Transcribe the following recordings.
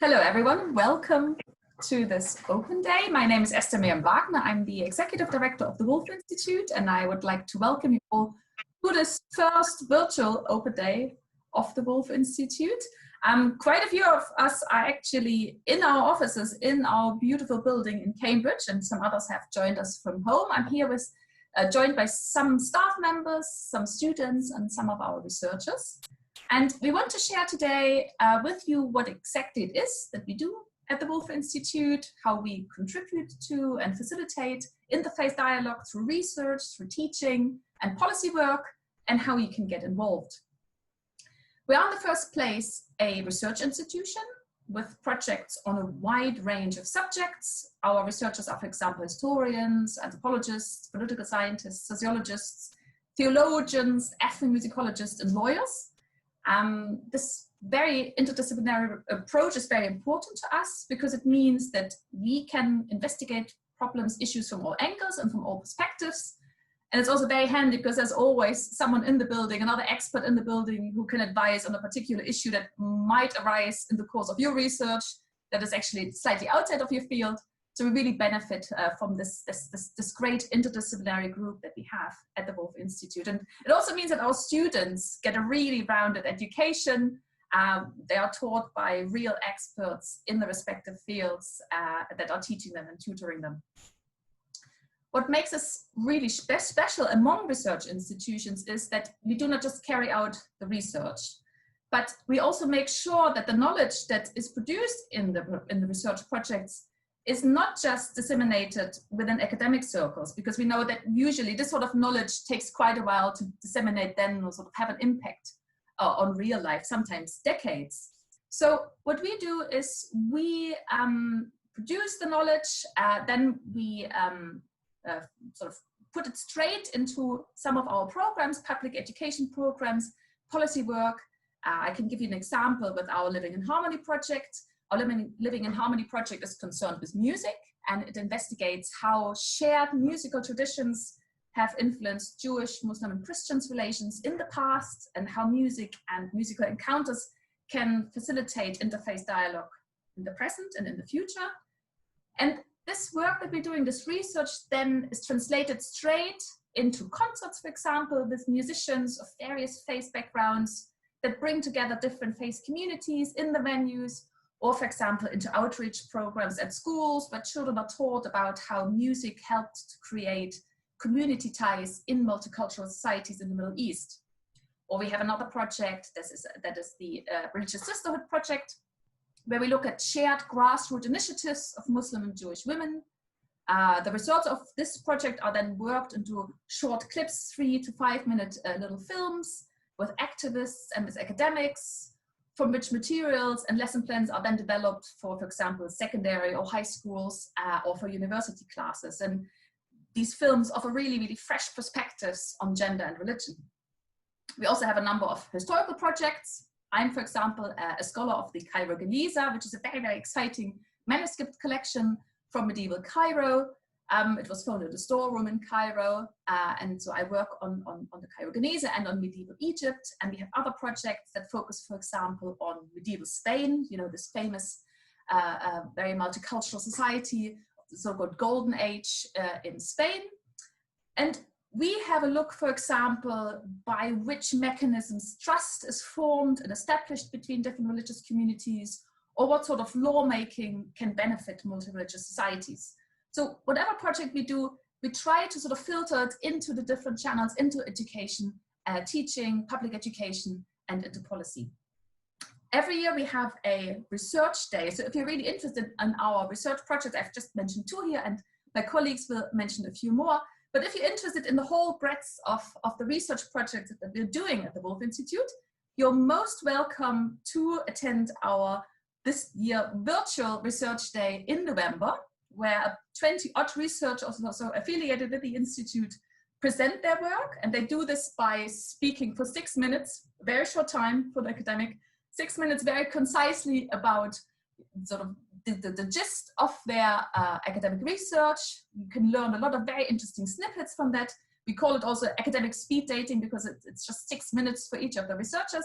Hello, everyone. Welcome to this open day. My name is Esther Wagner. I'm the Executive Director of the Woolf Institute, and I would like to welcome you all to this first virtual open day of the Woolf Institute. Quite a few of us are actually in our offices in our beautiful building in Cambridge, and some others have joined us from home. I'm here with joined by some staff members, some students, and some of our researchers. And we want to share today with you what exactly it is that we do at the Woolf Institute, how we contribute to and facilitate interfaith dialogue through research, through teaching and policy work, and how you can get involved. We are in the first place a research institution with projects on a wide range of subjects. Our researchers are, for example, historians, anthropologists, political scientists, sociologists, theologians, ethnomusicologists, and lawyers. This very interdisciplinary approach is very important to us because it means that we can investigate problems, issues from all angles and from all perspectives. And it's also very handy because there's always someone in the building, another expert in the building who can advise on a particular issue that might arise in the course of your research that is actually slightly outside of your field. So we really benefit from this great interdisciplinary group that we have at the Woolf Institute. And it also means that our students get a really rounded education. They are taught by real experts in the respective fields that are teaching them and tutoring them. What makes us really special among research institutions is that we do not just carry out the research, but we also make sure that the knowledge that is produced in the research projects is not just disseminated within academic circles, because we know that usually this sort of knowledge takes quite a while to disseminate then or sort of have an impact on real life, sometimes decades. So what we do is we produce the knowledge, then we sort of put it straight into some of our programs, public education programs, policy work. I can give you an example with our Living in Harmony project. Our Living in Harmony project is concerned with music, and it investigates how shared musical traditions have influenced Jewish, Muslim, and Christians' relations in the past, and how music and musical encounters can facilitate interfaith dialogue in the present and in the future. And this work that we're doing, this research, then is translated straight into concerts, for example, with musicians of various faith backgrounds that bring together different faith communities in the venues, or, for example, into outreach programs at schools where children are taught about how music helped to create community ties in multicultural societies in the Middle East. Or we have another project, that is the Religious Sisterhood project, where we look at shared grassroots initiatives of Muslim and Jewish women. The results of this project are then worked into short clips, 3 to 5 minute little films with activists and with academics, from which materials and lesson plans are then developed for example, secondary or high schools or for university classes. And these films offer really, really fresh perspectives on gender and religion. We also have a number of historical projects. I'm, for example, a scholar of the Cairo Geniza, which is a very, very exciting manuscript collection from medieval Cairo. It was found in a storeroom in Cairo, and so I work on the Cairo Geniza and on medieval Egypt. And we have other projects that focus, for example, on medieval Spain, you know, this famous, very multicultural society, the so-called Golden Age in Spain. And we have a look, for example, by which mechanisms trust is formed and established between different religious communities, or what sort of lawmaking can benefit multi-religious societies. So whatever project we do, we try to sort of filter it into the different channels, into education, teaching, public education, and into policy. Every year we have a research day. So if you're really interested in our research projects, I've just mentioned 2 here, and my colleagues will mention a few more. But if you're interested in the whole breadth of the research projects that we're doing at the Woolf Institute, you're most welcome to attend our this year virtual research day in November, where 20-odd researchers also affiliated with the Institute present their work. And they do this by speaking for 6 minutes, very short time for the academic, 6 minutes very concisely about sort of the gist of their academic research. You can learn a lot of very interesting snippets from that. We call it also academic speed dating because it's just 6 minutes for each of the researchers.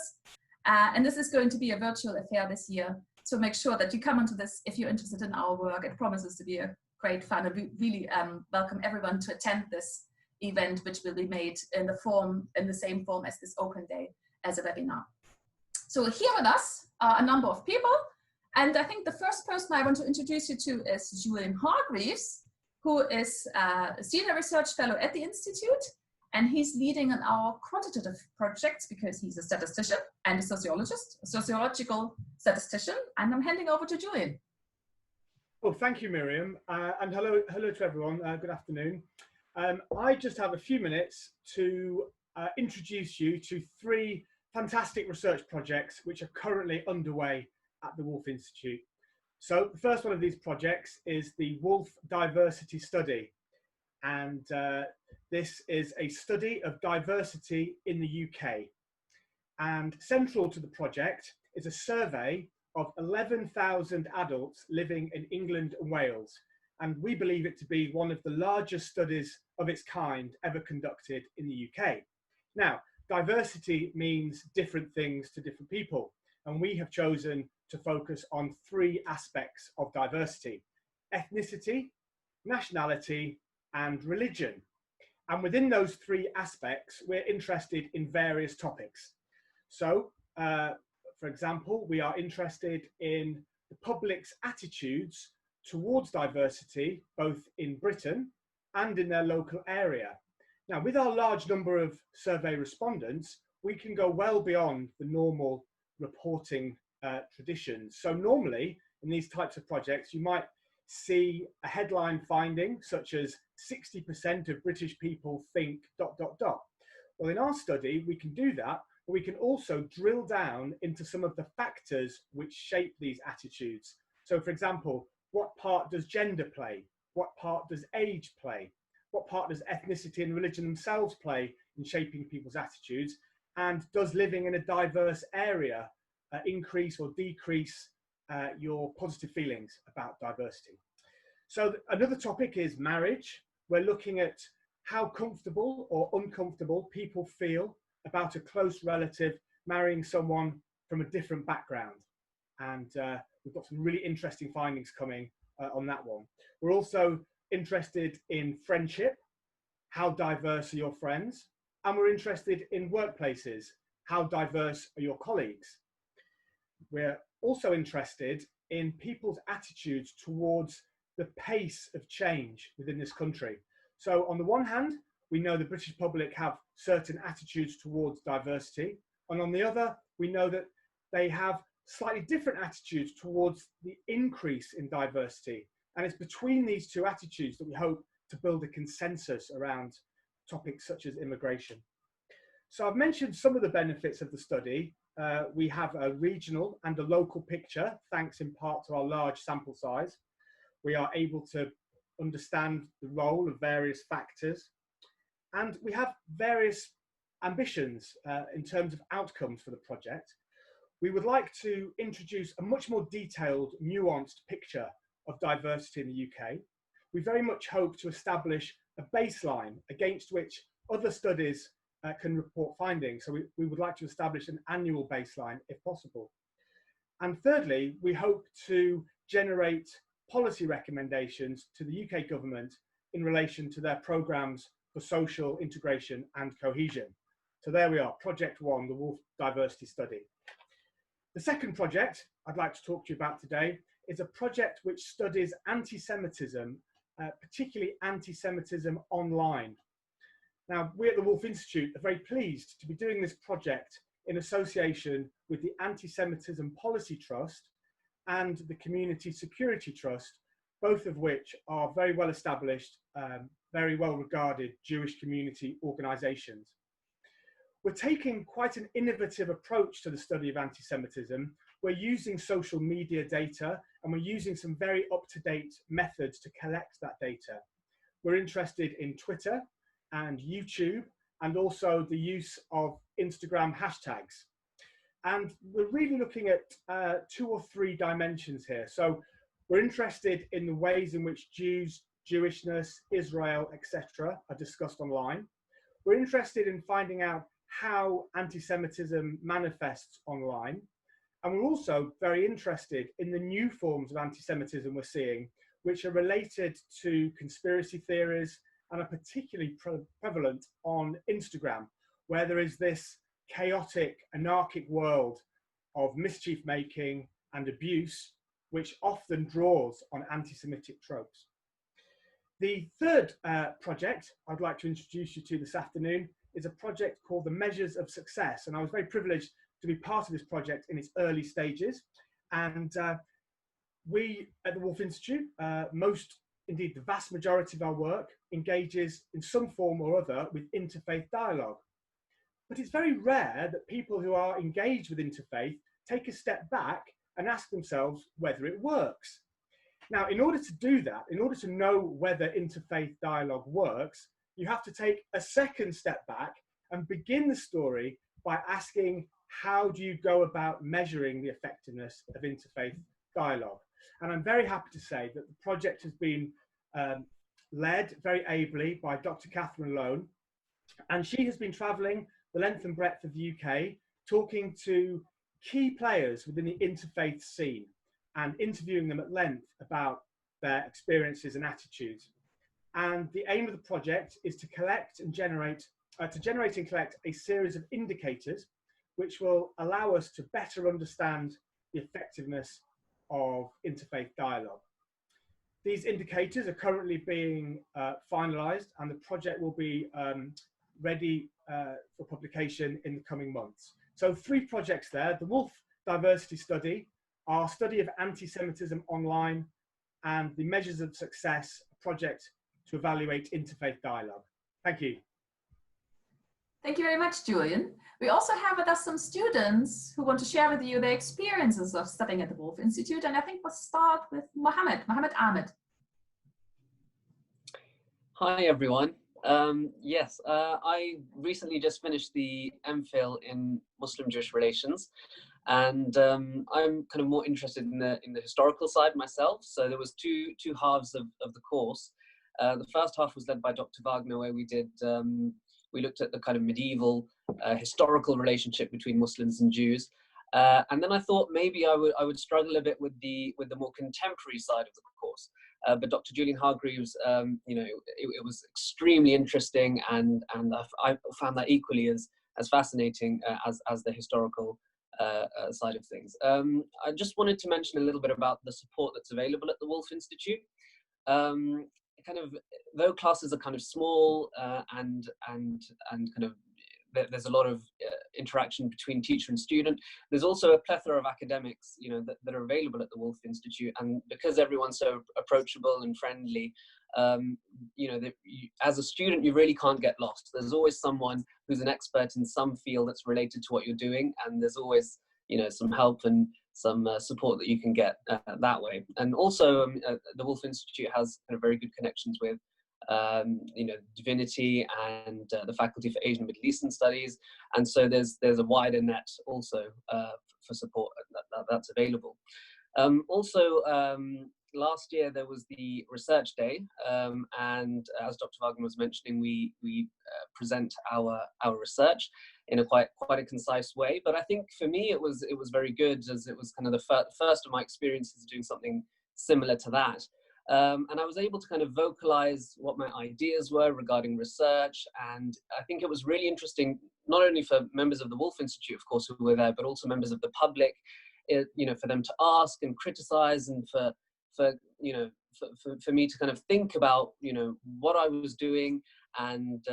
And this is going to be a virtual affair this year. So make sure that you come into this if you're interested in our work. It promises to be a great fun, and we really welcome everyone to attend this event, which will be made in the same form as this open day as a webinar. So here with us are a number of people, and I think the first person I want to introduce you to is Julian Greaves, who is a senior research fellow at the Institute, and he's leading on our quantitative projects because he's a statistician and a sociologist, a sociological statistician. And I'm handing over to Julian. Well, thank you, Miriam, and hello to everyone. Good afternoon. I just have a few minutes to introduce you to 3 fantastic research projects which are currently underway at the Woolf Institute. So the first one of these projects is the Woolf Diversity Study, and this is a study of diversity in the UK. And central to the project is a survey of 11,000 adults living in England and Wales, and we believe it to be one of the largest studies of its kind ever conducted in the UK. Now, diversity means different things to different people, and we have chosen to focus on 3 aspects of diversity: ethnicity, nationality, and religion. And within those 3 aspects, we're interested in various topics. So, for example, we are interested in the public's attitudes towards diversity, both in Britain and in their local area. Now, with our large number of survey respondents, we can go well beyond the normal reporting traditions. So normally, in these types of projects, you might see a headline finding such as 60% of British people think ... Well, in our study, we can do that, but we can also drill down into some of the factors which shape these attitudes. So, for example, what part does gender play? What part does age play? What part does ethnicity and religion themselves play in shaping people's attitudes? And does living in a diverse area increase or decrease your positive feelings about diversity? So another topic is marriage. We're looking at how comfortable or uncomfortable people feel about a close relative marrying someone from a different background. And we've got some really interesting findings coming on that one. We're also interested in friendship. How diverse are your friends? And we're interested in workplaces. How diverse are your colleagues? We're also interested in people's attitudes towards the pace of change within this country. So on the one hand, we know the British public have certain attitudes towards diversity. And on the other, we know that they have slightly different attitudes towards the increase in diversity. And it's between these 2 attitudes that we hope to build a consensus around topics such as immigration. So I've mentioned some of the benefits of the study. We have a regional and a local picture, thanks in part to our large sample size. We are able to understand the role of various factors. And we have various ambitions in terms of outcomes for the project. We would like to introduce a much more detailed, nuanced picture of diversity in the UK. We very much hope to establish a baseline against which other studies can report findings. So we would like to establish an annual baseline if possible. And thirdly, we hope to generate policy recommendations to the UK government in relation to their programmes for social integration and cohesion. So there we are, Project 1, the Woolf Diversity Study. The second project I'd like to talk to you about today is a project which studies anti-Semitism, particularly anti-Semitism online. Now, we at the Woolf Institute are very pleased to be doing this project in association with the Anti-Semitism Policy Trust and the Community Security Trust, both of which are very well established, very well regarded Jewish community organisations. We're taking quite an innovative approach to the study of anti-Semitism. We're using social media data and we're using some very up-to-date methods to collect that data. We're interested in Twitter and YouTube and also the use of Instagram hashtags. And we're really looking at 2 or 3 dimensions here. So we're interested in the ways in which Jews, Jewishness, Israel, etc. are discussed online. We're interested in finding out how anti-Semitism manifests online. And we're also very interested in the new forms of anti-Semitism we're seeing, which are related to conspiracy theories and are particularly prevalent on Instagram, where there is this chaotic, anarchic world of mischief making and abuse, which often draws on anti-Semitic tropes. The third project I'd like to introduce you to this afternoon is a project called the Measures of Success. And I was very privileged to be part of this project in its early stages. And we at the Woolf Institute, indeed the vast majority of our work engages in some form or other with interfaith dialogue. But it's very rare that people who are engaged with interfaith take a step back and ask themselves whether it works. Now, in order to do that, in order to know whether interfaith dialogue works, you have to take a second step back and begin the story by asking, how do you go about measuring the effectiveness of interfaith dialogue? And I'm very happy to say that the project has been led very ably by Dr. Catherine Lone, and she has been travelling the length and breadth of the UK, talking to key players within the interfaith scene and interviewing them at length about their experiences and attitudes. And the aim of the project is to collect and generate and collect a series of indicators which will allow us to better understand the effectiveness of interfaith dialogue. These indicators are currently being finalised, and the project will be ready for publication in the coming months. So 3 projects there: the Woolf Diversity Study, our study of anti-Semitism online, and the Measures of Success project to evaluate interfaith dialogue. Thank you. Thank you very much, Julian. We also have with us some students who want to share with you their experiences of studying at the Woolf Institute, and I think we'll start with Mohammed Ahmed. Hi, everyone. Yes, I recently just finished the MPhil in Muslim-Jewish relations, and I'm kind of more interested in the historical side myself. So there was two halves of the course. The first half was led by Dr. Wagner, where we looked at the kind of medieval historical relationship between Muslims and Jews. And then I thought maybe I would struggle a bit with the more contemporary side of the course. But Dr. Julian Greaves, it was extremely interesting, and I found that equally as fascinating as the historical side of things. I just wanted to mention a little bit about the support that's available at the Woolf Institute. Kind of, though classes are kind of small and kind of there's a lot of interaction between teacher and student, there's also a plethora of academics, that are available at the Woolf Institute. And because everyone's so approachable and friendly, as a student, you really can't get lost. There's always someone who's an expert in some field that's related to what you're doing, and there's always, some help and some support that you can get that way. And also, the Woolf Institute has kind of very good connections with divinity and the Faculty for Asian and Middle Eastern Studies, and so there's a wider net also for support that's available. Last year there was the research day, and as Dr. Wagner was mentioning, we present our research in a quite a concise way. But I think for me it was very good, as it was kind of the first of my experiences doing something similar to that. And I was able to kind of vocalize what my ideas were regarding research. And I think it was really interesting, not only for members of the Woolf Institute, of course, who were there, but also members of the public, for them to ask and criticize, and for me to kind of think about, what I was doing. And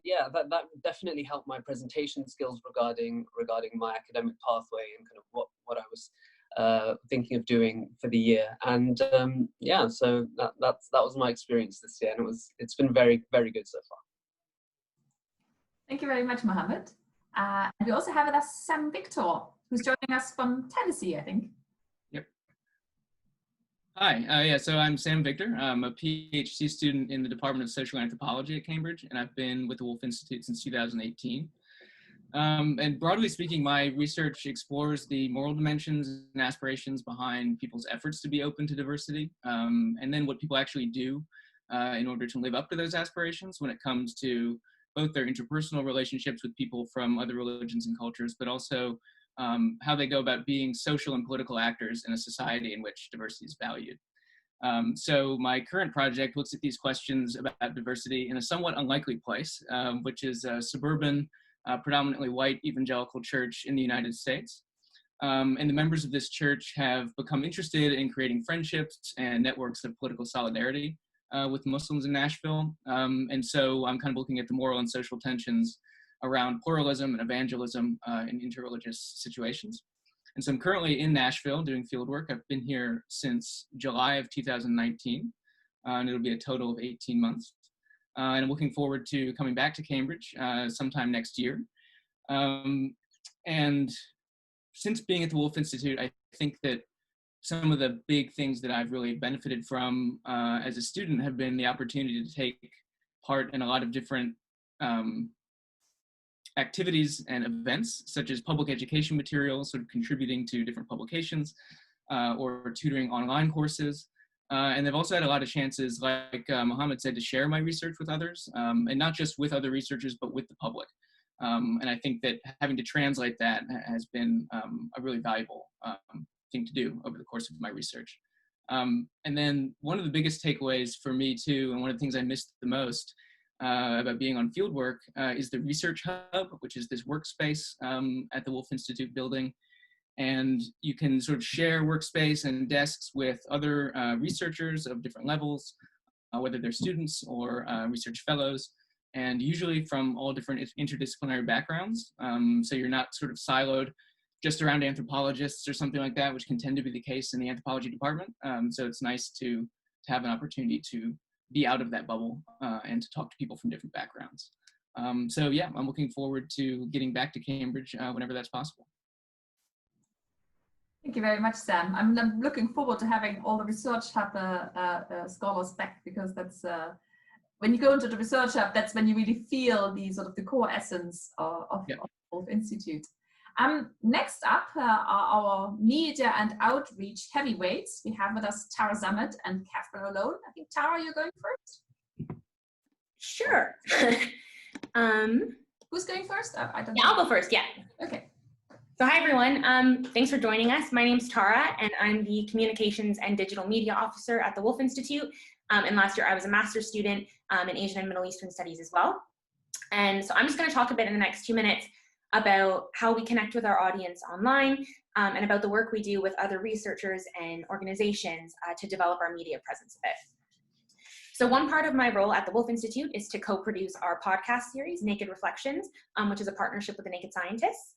yeah, that definitely helped my presentation skills regarding my academic pathway and kind of what I was thinking of doing for the year. And yeah, so that was my experience this year, and it's been very, very good so far. Thank you very much, Mohammed. And we also have with us Sam Victor, who's joining us from Tennessee, I think. Yep. Hi, yeah, so I'm Sam Victor. I'm a PhD student in the Department of Social Anthropology at Cambridge, and I've been with the Woolf Institute since 2018. And broadly speaking, my research explores the moral dimensions and aspirations behind people's efforts to be open to diversity, and then what people actually do in order to live up to those aspirations when it comes to both their interpersonal relationships with people from other religions and cultures, but also how they go about being social and political actors in a society in which diversity is valued. So my current project looks at these questions about diversity in a somewhat unlikely place, which is a suburban, predominantly white evangelical church in the United States. And the members of this church have become interested in creating friendships and networks of political solidarity with Muslims in Nashville. And so I'm kind of looking at the moral and social tensions around pluralism and evangelism in interreligious situations. And so I'm currently in Nashville doing field work. I've been here since July of 2019, and it'll be a total of 18 months. And I'm looking forward to coming back to Cambridge sometime next year. And since being at the Woolf Institute, I think that some of the big things that I've really benefited from as a student have been the opportunity to take part in a lot of different activities and events, such as public education materials, sort of contributing to different publications or tutoring online courses. And I've also had a lot of chances, like Mohammed said, to share my research with others, and not just with other researchers, but with the public. And I think that having to translate that has been a really valuable thing to do over the course of my research. And then one of the biggest takeaways for me too, and one of the things I missed the most about being on fieldwork is the Research Hub, which is this workspace at the Woolf Institute building. And you can sort of share workspace and desks with other researchers of different levels, whether they're students or research fellows, and usually from all different interdisciplinary backgrounds. So you're not sort of siloed just around anthropologists or something like that, which can tend to be the case in the anthropology department. So it's nice to have an opportunity to be out of that bubble and to talk to people from different backgrounds. So yeah, I'm looking forward to getting back to Cambridge whenever that's possible. Thank you very much, Sam. I'm looking forward to having all the Research Hub scholars back, because that's when you go into the Research Hub, that's when you really feel the sort of the core essence of the Woolf Institute. Next up are our media and outreach heavyweights. We have with us Tara Zamet and Catherine Malone. I think, Tara, you're going first? Sure. Who's going first? I don't I'll go first, yeah. Okay. So hi, everyone. Thanks for joining us. My name's Tara, and I'm the Communications and Digital Media Officer at the Woolf Institute. And last year, I was a master's student in Asian and Middle Eastern Studies as well. And so I'm just going to talk a bit in the next 2 minutes about how we connect with our audience online and about the work we do with other researchers and organizations to develop our media presence a bit. So one part of my role at the Woolf Institute is to co-produce our podcast series, Naked Reflections, which is a partnership with the Naked Scientists.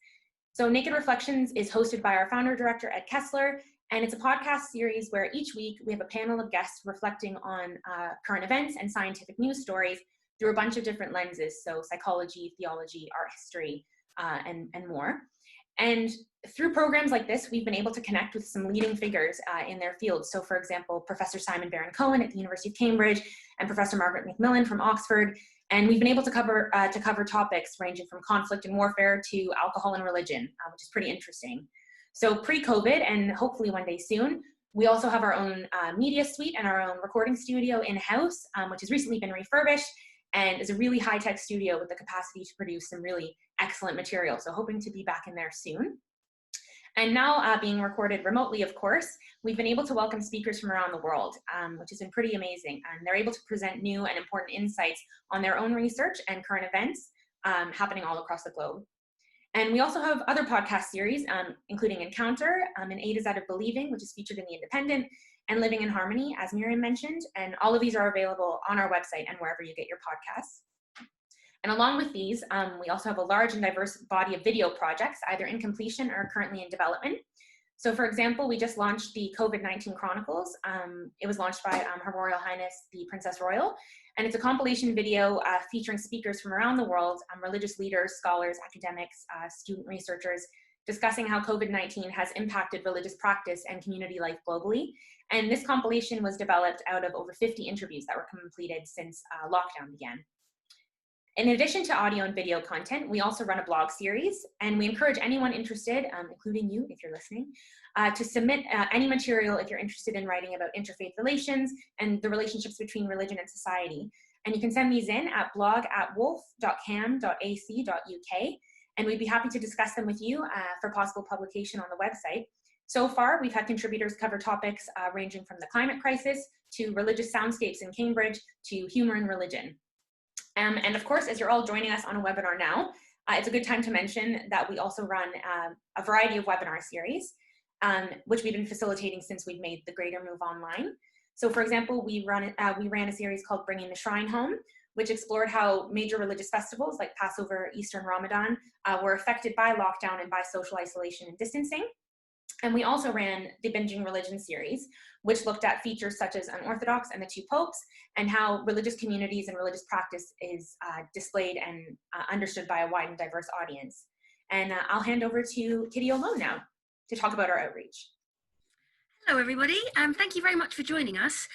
So Naked Reflections is hosted by our founder director, Ed Kessler, and it's a podcast series where each week we have a panel of guests reflecting on current events and scientific news stories through a bunch of different lenses, so psychology, theology, art history, and more. And through programs like this, we've been able to connect with some leading figures in their fields. So for example, Professor Simon Baron-Cohen at the University of Cambridge and Professor Margaret Macmillan from Oxford. And we've been able to cover topics ranging from conflict and warfare to alcohol and religion, which is pretty interesting. So pre-COVID, and hopefully one day soon, we also have our own media suite and our own recording studio in-house, which has recently been refurbished and is a really high-tech studio with the capacity to produce some really excellent material. So hoping to be back in there soon. And now being recorded remotely, of course, we've been able to welcome speakers from around the world, which has been pretty amazing. And they're able to present new and important insights on their own research and current events happening all across the globe. And we also have other podcast series, including Encounter, and A to Z of Believing, which is featured in The Independent, and Living in Harmony, as Miriam mentioned. And all of these are available on our website and wherever you get your podcasts. And along with these, we also have a large and diverse body of video projects, either in completion or currently in development. So for example, we just launched the COVID-19 Chronicles. It was launched by Her Royal Highness, the Princess Royal. And it's a compilation video featuring speakers from around the world, religious leaders, scholars, academics, student researchers, discussing how COVID-19 has impacted religious practice and community life globally. And this compilation was developed out of over 50 interviews that were completed since lockdown began. In addition to audio and video content, we also run a blog series, and we encourage anyone interested, including you if you're listening, to submit any material if you're interested in writing about interfaith relations and the relationships between religion and society. And you can send these in at blog@wolf.cam.ac.uk. and we'd be happy to discuss them with you for possible publication on the website. So far, we've had contributors cover topics ranging from the climate crisis to religious soundscapes in Cambridge to humor and religion. And of course, as you're all joining us on a webinar now, it's a good time to mention that we also run a variety of webinar series, which we've been facilitating since we've made the greater move online. So for example, we ran a series called Bringing the Shrine Home, which explored how major religious festivals like Passover, Easter, and Ramadan were affected by lockdown and by social isolation and distancing. And we also ran the Binging Religion series, which looked at features such as Unorthodox and the Two Popes, and how religious communities and religious practice is displayed and understood by a wide and diverse audience. And I'll hand over to Kitty O'Lone now to talk about our outreach. Hello everybody, thank you very much for joining us.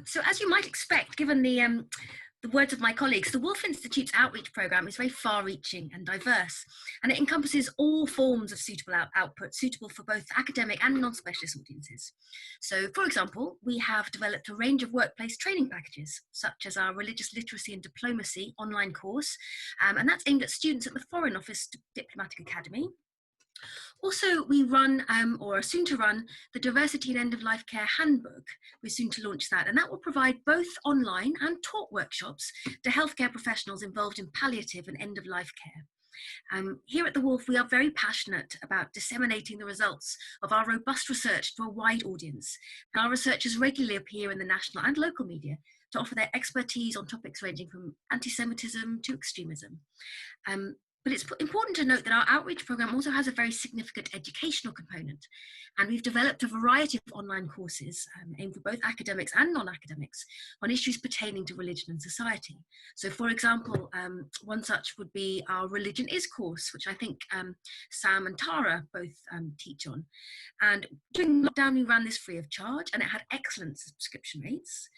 So as you might expect, given the words of my colleagues, the Woolf Institute's outreach programme is very far-reaching and diverse, and it encompasses all forms of suitable output, suitable for both academic and non-specialist audiences. So, for example, we have developed a range of workplace training packages, such as our Religious Literacy and Diplomacy online course, and that's aimed at students at the Foreign Office Diplomatic Academy. Also, we run, or are soon to run, the Diversity and End-of-Life Care Handbook. We're soon to launch that, and that will provide both online and talk workshops to healthcare professionals involved in palliative and end-of-life care. Here at the Woolf, we are very passionate about disseminating the results of our robust research to a wide audience. And our researchers regularly appear in the national and local media to offer their expertise on topics ranging from anti-Semitism to extremism. But it's important to note that our outreach programme also has a very significant educational component, and we've developed a variety of online courses aimed for both academics and non-academics on issues pertaining to religion and society. So for example, one such would be our Religion Is course, which I think Sam and Tara both teach on. And during lockdown, we ran this free of charge, and it had excellent subscription rates.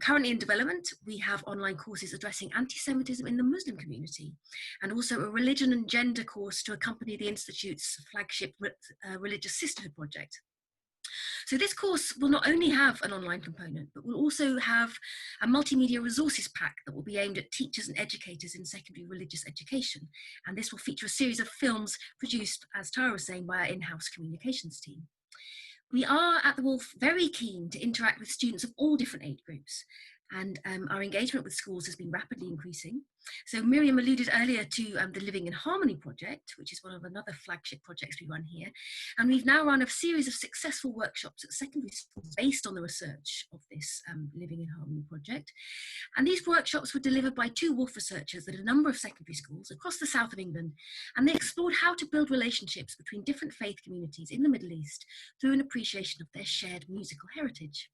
Currently in development, we have online courses addressing anti-Semitism in the Muslim community, and also a religion and gender course to accompany the Institute's flagship Religious Sisterhood project. So this course will not only have an online component, but will also have a multimedia resources pack that will be aimed at teachers and educators in secondary religious education. And this will feature a series of films produced, as Tara was saying, by our in-house communications team. We are at the Woolf very keen to interact with students of all different age groups, and our engagement with schools has been rapidly increasing. So Miriam alluded earlier to the Living in Harmony project, which is one of another flagship projects we run here. And we've now run a series of successful workshops at secondary schools based on the research of this Living in Harmony project. And these workshops were delivered by two Woolf researchers at a number of secondary schools across the south of England. And they explored how to build relationships between different faith communities in the Middle East through an appreciation of their shared musical heritage.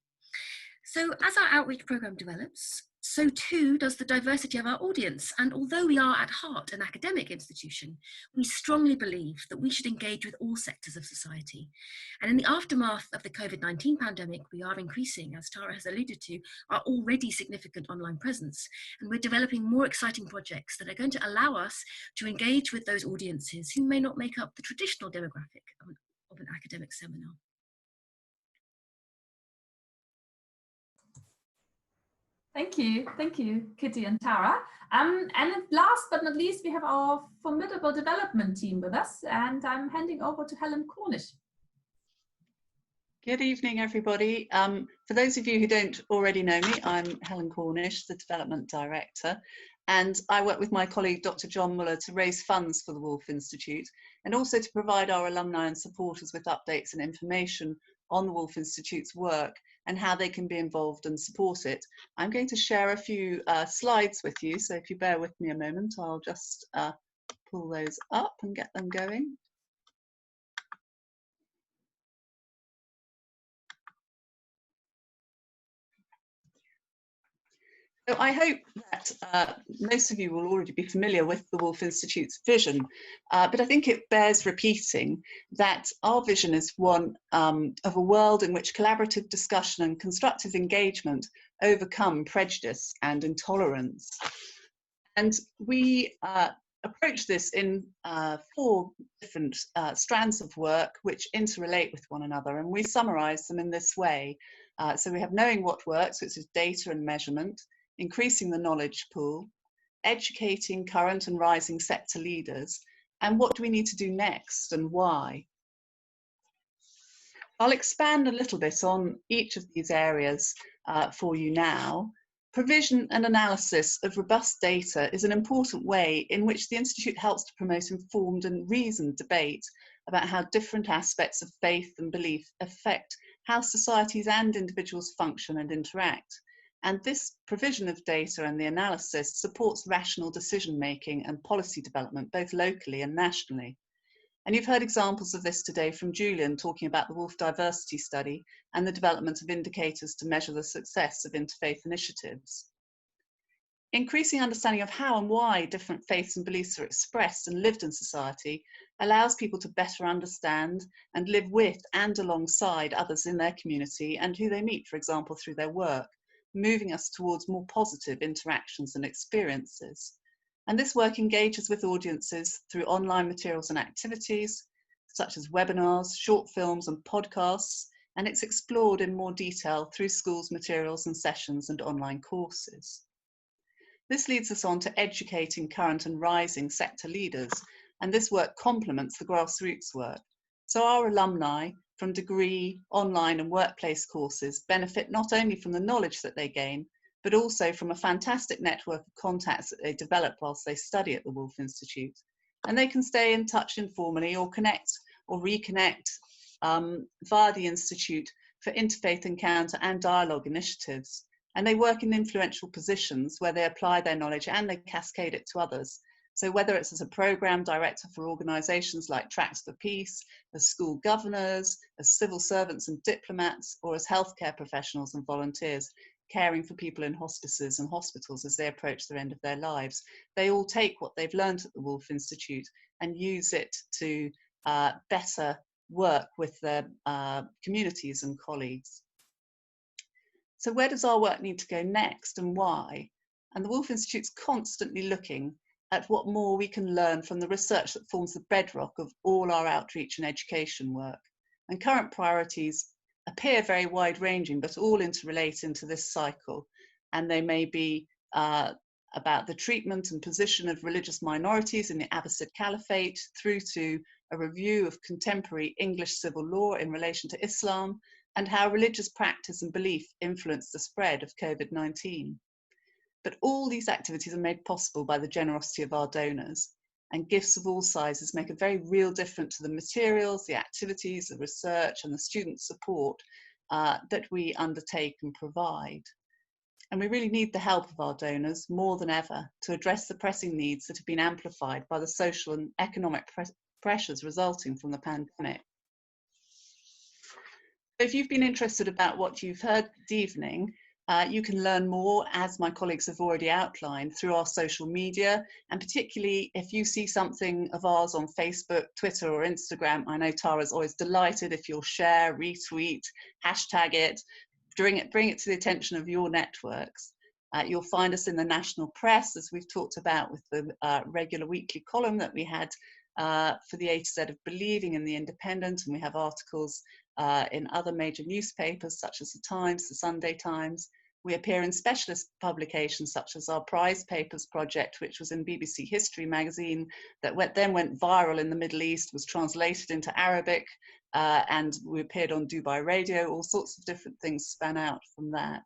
So as our outreach programme develops, so too does the diversity of our audience. And although we are at heart an academic institution, we strongly believe that we should engage with all sectors of society. And in the aftermath of the COVID-19 pandemic, we are increasing, as Tara has alluded to, our already significant online presence. And we're developing more exciting projects that are going to allow us to engage with those audiences who may not make up the traditional demographic of an academic seminar. Thank you, Kitty and Tara. And last but not least, we have our formidable development team with us, and I'm handing over to Helen Cornish. Good evening, everybody. For those of you who don't already know me, I'm Helen Cornish, the Development Director, and I work with my colleague, Dr. John Muller, to raise funds for the Woolf Institute, and also to provide our alumni and supporters with updates and information on the Woolf Institute's work and how they can be involved and support it. I'm going to share a few slides with you, so if you bear with me a moment, I'll just pull those up and get them going. So I hope that most of you will already be familiar with the Woolf Institute's vision, but I think it bears repeating that our vision is one of a world in which collaborative discussion and constructive engagement overcome prejudice and intolerance. And we approach this in 4 different strands of work which interrelate with one another, and we summarise them in this way. So we have knowing what works, which is data and measurement, increasing the knowledge pool, educating current and rising sector leaders, And what do we need to do next and why? I'll expand a little bit on each of these areas for you now. Provision and analysis of robust data is an important way in which the Institute helps to promote informed and reasoned debate about how different aspects of faith and belief affect how societies and individuals function and interact. And this provision of data and the analysis supports rational decision making and policy development, both locally and nationally. And you've heard examples of this today from Julian talking about the Woolf Diversity Study and the development of indicators to measure the success of interfaith initiatives. Increasing understanding of how and why different faiths and beliefs are expressed and lived in society allows people to better understand and live with and alongside others in their community and who they meet, for example, through their work, moving us towards more positive interactions and experiences. And this work engages with audiences through online materials and activities, such as webinars, short films and podcasts, and it's explored in more detail through schools' materials and sessions and online courses. This leads us on to educating current and rising sector leaders, and this work complements the grassroots work. So our alumni from degree, online and workplace courses benefit not only from the knowledge that they gain, but also from a fantastic network of contacts that they develop whilst they study at the Woolf Institute. And they can stay in touch informally or connect or reconnect via the Institute for interfaith encounter and dialogue initiatives. And they work in influential positions where they apply their knowledge and they cascade it to others. So whether it's as a program director for organisations like Tracks for Peace, as school governors, as civil servants and diplomats, or as healthcare professionals and volunteers, caring for people in hospices and hospitals as they approach the end of their lives. They all take what they've learned at the Woolf Institute and use it to better work with their communities and colleagues. So where does our work need to go next and why? And the Woolf Institute's constantly looking at what more we can learn from the research that forms the bedrock of all our outreach and education work. And current priorities appear very wide-ranging, but all interrelate into this cycle. And they may be about the treatment and position of religious minorities in the Abbasid Caliphate, through to a review of contemporary English civil law in relation to Islam, and how religious practice and belief influence the spread of COVID-19. But all these activities are made possible by the generosity of our donors, and gifts of all sizes make a very real difference to the materials, the activities, the research and the student support that we undertake and provide. And we really need the help of our donors more than ever to address the pressing needs that have been amplified by the social and economic pressures resulting from the pandemic. If you've been interested about what you've heard this evening, you can learn more, as my colleagues have already outlined, through our social media, and particularly if you see something of ours on Facebook, Twitter or Instagram. I know Tara's always delighted if you'll share, retweet, hashtag it, bring it to the attention of your networks. You'll find us in the national press, as we've talked about with the regular weekly column that we had for the A to Z of Believing in the Independent, and we have articles in other major newspapers such as the Times, the Sunday Times. We appear in specialist publications such as our Prize Papers project, which was in BBC History magazine, that then went viral in the Middle East, was translated into Arabic, and we appeared on Dubai Radio. All sorts of different things span out from that.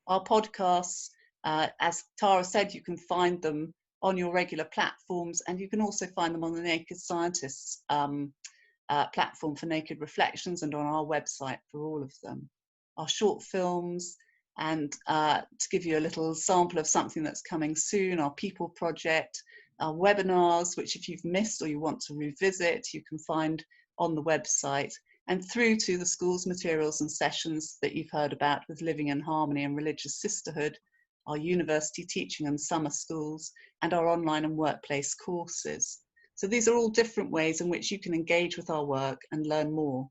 Our podcasts, as Tara said, you can find them on your regular platforms, and you can also find them on the Naked Scientists platform for Naked Reflections, and on our website for all of them. Our short films, and to give you a little sample of something that's coming soon, our People Project, our webinars, which if you've missed or you want to revisit, you can find on the website, and through to the schools materials and sessions that you've heard about with Living in Harmony and Religious Sisterhood, our university teaching and summer schools, and our online and workplace courses. So these are all different ways in which you can engage with our work and learn more.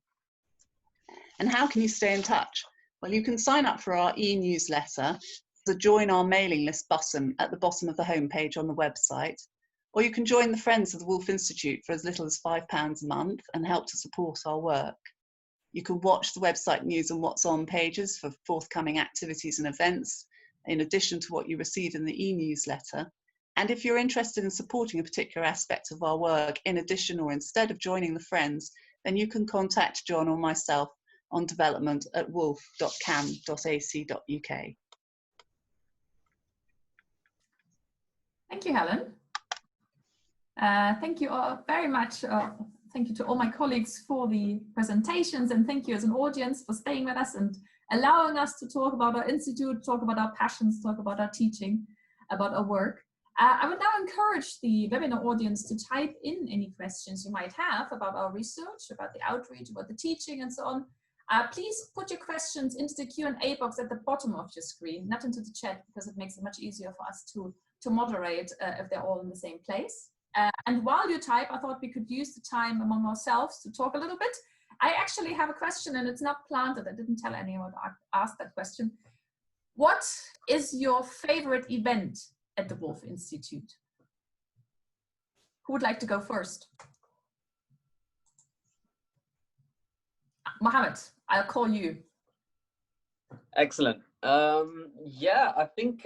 And how can you stay in touch? Well, you can sign up for our e-newsletter, the Join Our Mailing List button at the bottom of the homepage on the website, or you can join the Friends of the Woolf Institute for as little as £5 a month and help to support our work. You can watch the website news and what's on pages for forthcoming activities and events, in addition to what you receive in the e-newsletter. And if you're interested in supporting a particular aspect of our work in addition or instead of joining the Friends, then you can contact John or myself on development@woolf.cam.ac.uk. Thank you, Helen. Thank you all very much. Thank you to all my colleagues for the presentations, and thank you as an audience for staying with us and allowing us to talk about our institute, talk about our passions, talk about our teaching, about our work. I would now encourage the webinar audience to type in any questions you might have about our research, about the outreach, about the teaching, and so on. Please put your questions into the Q&A box at the bottom of your screen, not into the chat, because it makes it much easier for us to moderate if they're all in the same place. And while you type, I thought we could use the time among ourselves to talk a little bit. I actually have a question, and it's not planted. I didn't tell anyone to ask that question. What is your favorite event at the Woolf Institute? Who would like to go first? Mohammed, I'll call you. Excellent. Yeah, I think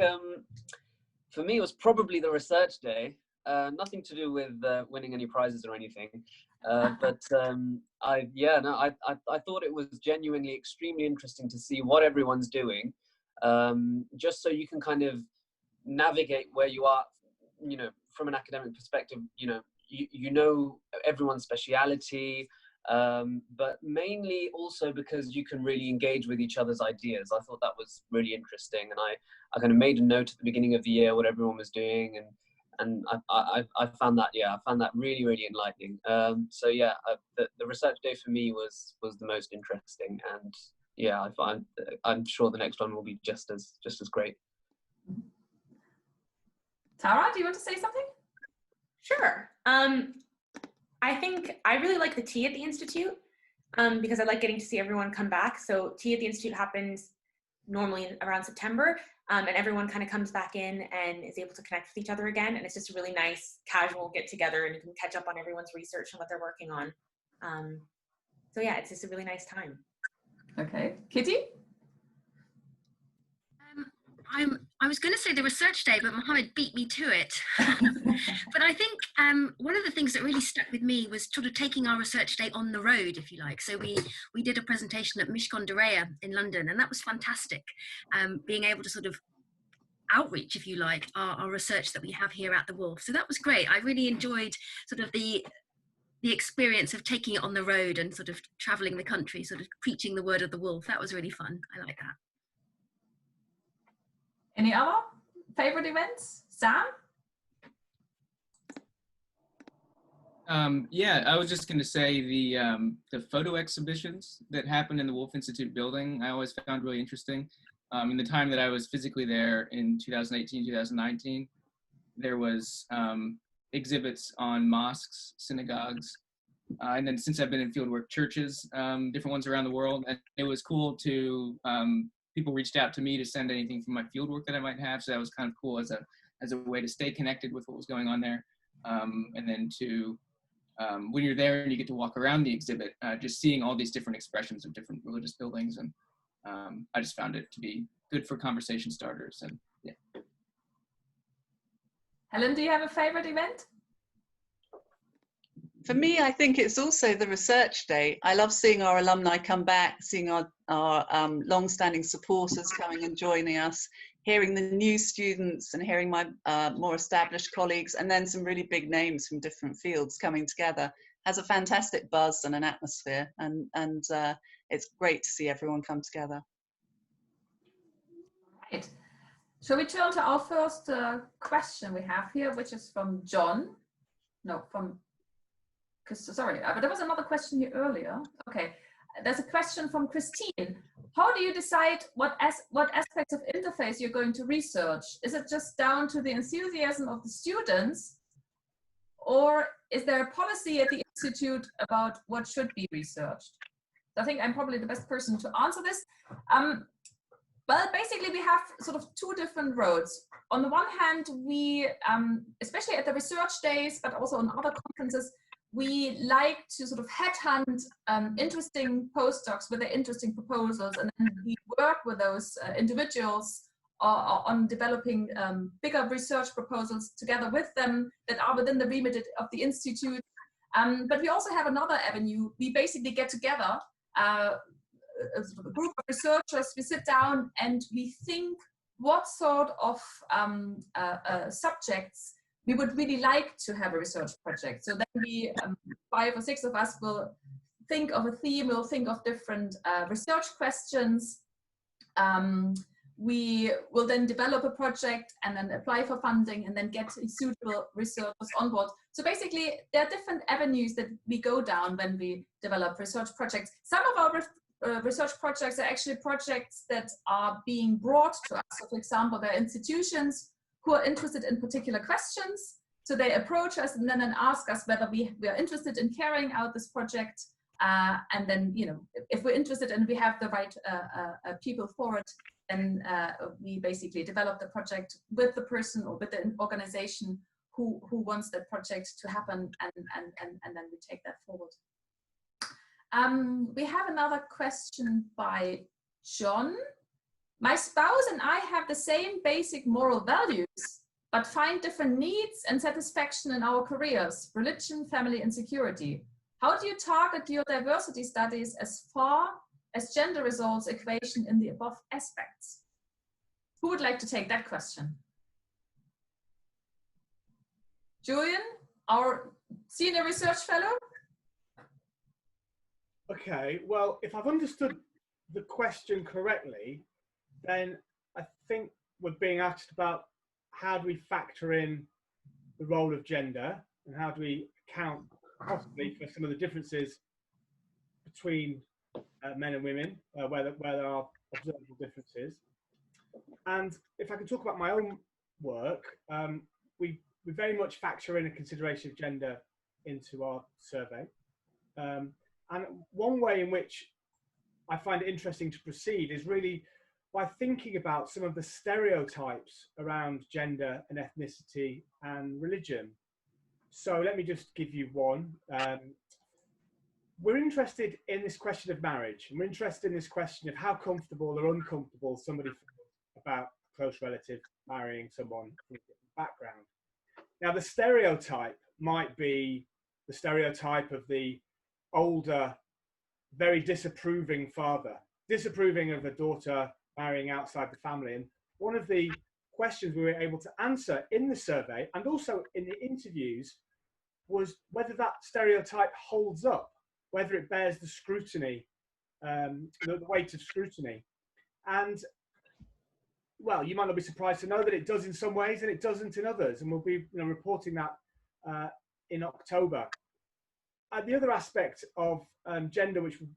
for me it was probably the research day. Nothing to do with winning any prizes or anything, but I thought it was genuinely extremely interesting to see what everyone's doing, just so you can kind of navigate where you are, you know, from an academic perspective. You know everyone's speciality, but mainly also because you can really engage with each other's ideas. I thought that was really interesting, and I kind of made a note at the beginning of the year what everyone was doing, and I found that, yeah, I found that really, really enlightening. So yeah, the research day for me was the most interesting, and yeah, I'm sure the next one will be just as great. Tara, do you want to say something? Sure. I think I really like the tea at the Institute because I like getting to see everyone come back. So tea at the Institute happens normally around September, and everyone kind of comes back in and is able to connect with each other again. And it's just a really nice casual get together, and you can catch up on everyone's research and what they're working on. So yeah, it's just a really nice time. Okay, Kitty? I was going to say the research day, but Mohammed beat me to it. But I think one of the things that really stuck with me was sort of taking our research day on the road, if you like. So we did a presentation at Mishcon de Reya in London, and that was fantastic. Being able to sort of outreach, if you like, our research that we have here at the Woolf. So that was great. I really enjoyed sort of the experience of taking it on the road and sort of traveling the country, sort of preaching the word of the Woolf. That was really fun. I like that. Any other favorite events? Sam? Yeah, I was just going to say the photo exhibitions that happened in the Woolf Institute building, I always found really interesting. In the time that I was physically there in 2018, 2019, there was exhibits on mosques, synagogues, and then since I've been in fieldwork, churches, different ones around the world. And it was cool to, people reached out to me to send anything from my fieldwork that I might have. So that was kind of cool as a way to stay connected with what was going on there. And then to, when you're there and you get to walk around the exhibit, just seeing all these different expressions of different religious buildings. And I just found it to be good for conversation starters. And yeah. Helen, do you have a favorite event? For me, I think it's also the research day. I love seeing our alumni come back, seeing our long-standing supporters coming and joining us, hearing the new students and hearing my more established colleagues, and then some really big names from different fields coming together. Has a fantastic buzz and an atmosphere, and it's great to see everyone come together. Right. Shall we turn to our first question we have here, which is from John? No, from... Sorry, but there was another question here earlier. Okay, there's a question from Christine. How do you decide what aspects of interface you're going to research? Is it just down to the enthusiasm of the students, or is there a policy at the Institute about what should be researched? I think I'm probably the best person to answer this. Well, basically we have sort of two different roads. On the one hand, we, especially at the research days, but also in other conferences, we like to sort of headhunt interesting postdocs with their interesting proposals, and then we work with those individuals on developing bigger research proposals together with them that are within the remit of the Institute. But we also have another avenue. We basically get together, a group of researchers, we sit down and we think what sort of subjects we would really like to have a research project. So then we, 5 or 6 of us, will think of a theme, we'll think of different research questions. We will then develop a project and then apply for funding and then get suitable researchers on board. So basically, there are different avenues that we go down when we develop research projects. Some of our research projects are actually projects that are being brought to us. So for example, there are institutions who are interested in particular questions. So they approach us and then ask us whether we are interested in carrying out this project. And then, you know, if we're interested and we have the right people for it, then we basically develop the project with the person or with the organization who wants that project to happen, and then we take that forward. We have another question by John. My spouse and I have the same basic moral values, but find different needs and satisfaction in our careers, religion, family, and security. How do you target your diversity studies as far as gender resolves equation in the above aspects? Who would like to take that question? Julian, our senior research fellow? Okay, well, if I've understood the question correctly, then I think we're being asked about how do we factor in the role of gender and how do we account possibly for some of the differences between men and women, where there are observable differences. And if I can talk about my own work, we very much factor in a consideration of gender into our survey. And one way in which I find it interesting to proceed is really by thinking about some of the stereotypes around gender and ethnicity and religion. So let me just give you one. We're interested in this question of marriage, and we're interested in this question of how comfortable or uncomfortable somebody feels about a close relative marrying someone from a different background. Now, the stereotype might be the stereotype of the older, very disapproving father, disapproving of a daughter marrying outside the family. And one of the questions we were able to answer in the survey and also in the interviews was whether that stereotype holds up, whether it bears the scrutiny, the weight of scrutiny. And well, you might not be surprised to know that it does in some ways and it doesn't in others. And we'll be reporting that in October. The other aspect of gender, which we're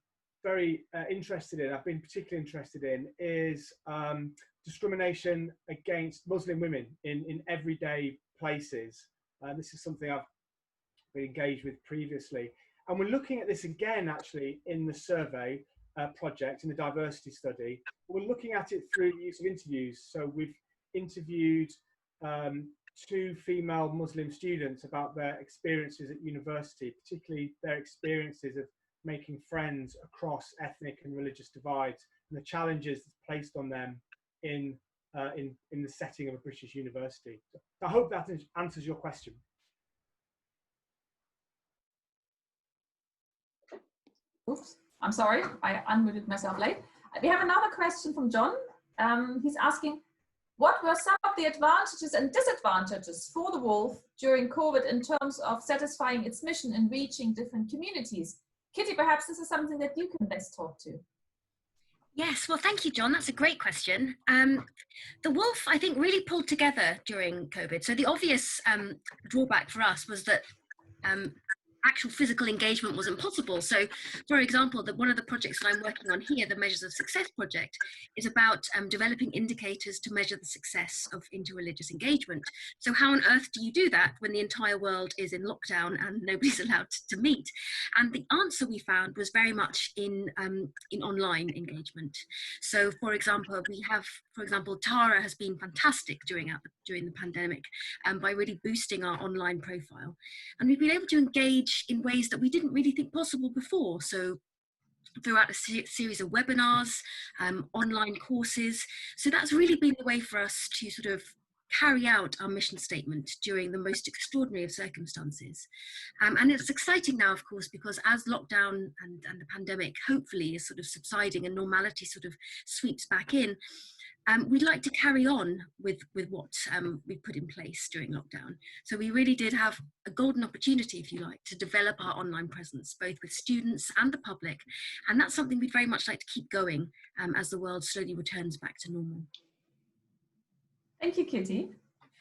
very interested in, I've been particularly interested in, is discrimination against Muslim women in everyday places. This is something I've been engaged with previously. And we're looking at this again, actually, in the survey project, in the diversity study. We're looking at it through the use of interviews. So we've interviewed 2 female Muslim students about their experiences at university, particularly their experiences of making friends across ethnic and religious divides and the challenges placed on them in the setting of a British university. So I hope that answers your question. Oops, I'm sorry, I unmuted myself late. We have another question from John. He's asking, what were some of the advantages and disadvantages for the Woolf during COVID in terms of satisfying its mission in reaching different communities? Kitty, perhaps this is something that you can best talk to. Yes, well, thank you, John. That's a great question. The Woolf, I think, really pulled together during COVID. So the obvious drawback for us was that actual physical engagement wasn't possible. So, for example, one of the projects that I'm working on here, the Measures of Success project, is about developing indicators to measure the success of interreligious engagement. So how on earth do you do that when the entire world is in lockdown and nobody's allowed to meet? And the answer we found was very much in online engagement. So, for example, Tara has been fantastic during the pandemic by really boosting our online profile. And we've been able to engage in ways that we didn't really think possible before. So throughout a series of webinars, online courses. So that's really been the way for us to sort of carry out our mission statement during the most extraordinary of circumstances. And it's exciting now, of course, because as lockdown and the pandemic hopefully is sort of subsiding and normality sort of sweeps back in, we'd like to carry on with what we put in place during lockdown. So we really did have a golden opportunity, if you like, to develop our online presence, both with students and the public. And that's something we'd very much like to keep going as the world slowly returns back to normal. Thank you, Kitty.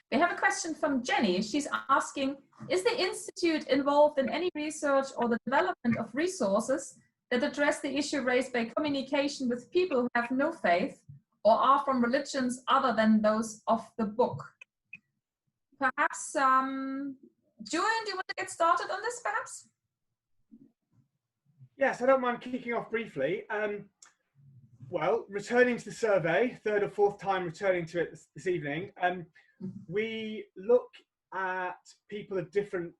We have a question from Jenny. She's asking, is the Institute involved in any research or the development of resources that address the issue raised by communication with people who have no faith or are from religions other than those of the book? Perhaps, Julian, do you want to get started on this, perhaps? Yes, I don't mind kicking off briefly. Well, returning to the survey, third or fourth time returning to it this evening, we look at people of different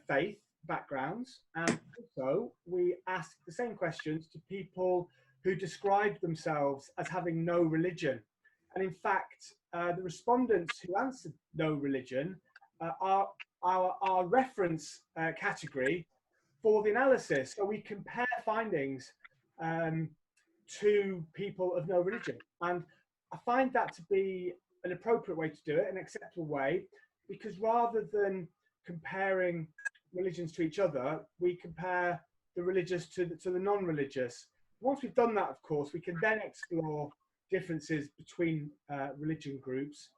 faith backgrounds, and also we ask the same questions to people who describe themselves as having no religion. And in fact, the respondents who answered no religion are our reference category for the analysis. So we compare findings to people of no religion. And I find that to be an appropriate way to do it, an acceptable way, because rather than comparing religions to each other, we compare the religious to the non-religious. Once we've done that, of course, we can then explore differences between religion groups.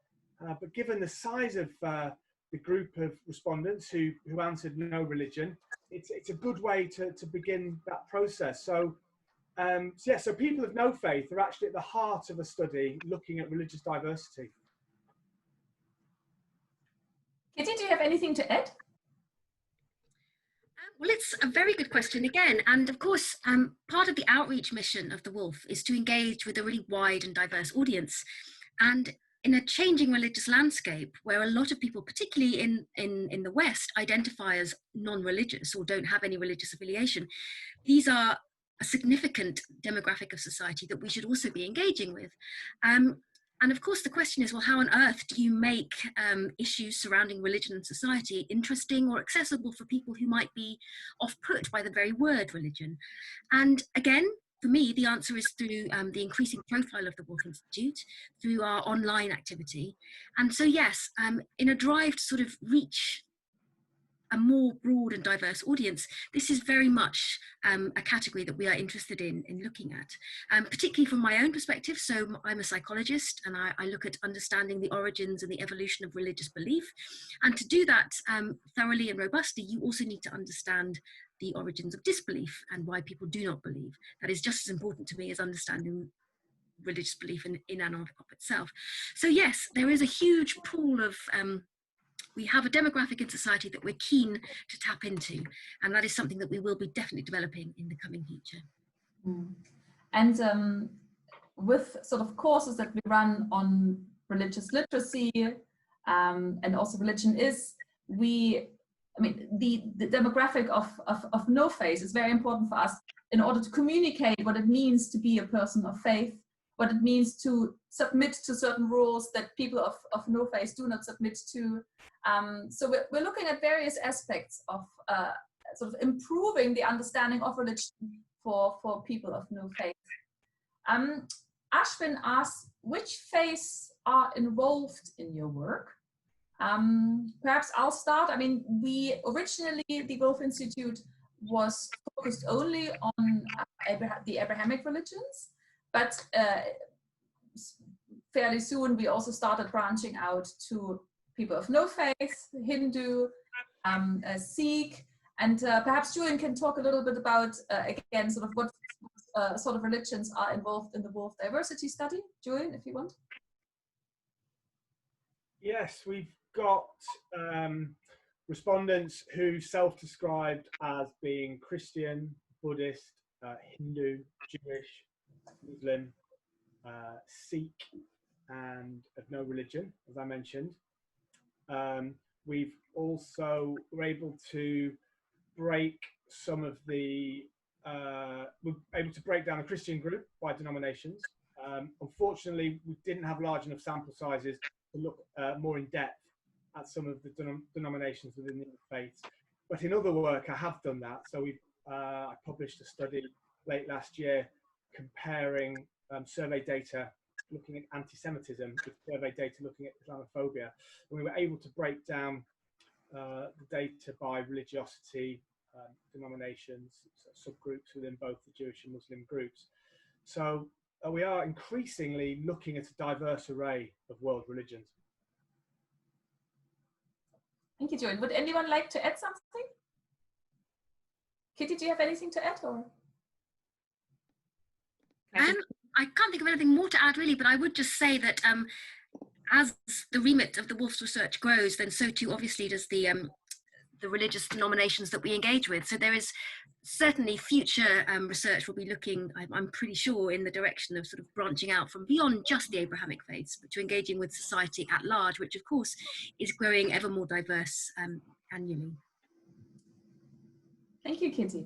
But given the size of the group of respondents who answered no religion, it's a good way to begin that process. So so people of no faith are actually at the heart of a study looking at religious diversity. Kitty, do you have anything to add? Well, it's a very good question again. And of course, part of the outreach mission of the Woolf is to engage with a really wide and diverse audience. And in a changing religious landscape where a lot of people, particularly in the West, identify as non-religious or don't have any religious affiliation, these are a significant demographic of society that we should also be engaging with. And of course, the question is, well, how on earth do you make issues surrounding religion and society interesting or accessible for people who might be off-put by the very word religion? And again, for me, the answer is through the increasing profile of the Woolf Institute, through our online activity. And so, yes, in a drive to sort of reach a more broad and diverse audience, this is very much a category that we are interested in looking at, particularly from my own perspective. So I'm a psychologist, and I look at understanding the origins and the evolution of religious belief. And to do that thoroughly and robustly, you also need to understand the origins of disbelief and why people do not believe. That is just as important to me as understanding religious belief in and of itself. So yes, there is a huge pool of we have a demographic in society that we're keen to tap into, and that is something that we will be definitely developing in the coming future. And with sort of courses that we run on religious literacy and also religion the demographic of no faith is very important for us in order to communicate what it means to be a person of faith, what it means to submit to certain rules that people of no faith do not submit to. So we're looking at various aspects of sort of improving the understanding of religion for people of no faith. Ashwin asks, which faiths are involved in your work? Perhaps I'll start. I mean, originally, the Woolf Institute was focused only on the Abrahamic religions, but fairly soon we also started branching out to people of no faith, Hindu, Sikh, and perhaps Julian can talk a little bit about, again, sort of what sort of religions are involved in the Woolf diversity study. Julian, if you want. Yes, we've got respondents who self-described as being Christian, Buddhist, Hindu, Jewish, Muslim, Sikh, and of no religion, as I mentioned. We've also were able to break some of the we're able to break down a Christian group by denominations. Unfortunately, we didn't have large enough sample sizes to look more in depth at some of the denominations within the faiths. But in other work, I have done that. So I published a study late last year comparing survey data looking at anti-Semitism with survey data looking at Islamophobia. And we were able to break down the data by religiosity, denominations, subgroups within both the Jewish and Muslim groups. So we are increasingly looking at a diverse array of world religions. Thank you, Julian. Would anyone like to add something? Kitty, do you have anything to add? Or? I can't think of anything more to add really, but I would just say that as the remit of the Woolf's research grows, then so too obviously does the religious denominations that we engage with. So there is certainly future research will be looking, I'm pretty sure, in the direction of sort of branching out from beyond just the Abrahamic faiths, but to engaging with society at large, which of course is growing ever more diverse annually. Thank you, Kitty.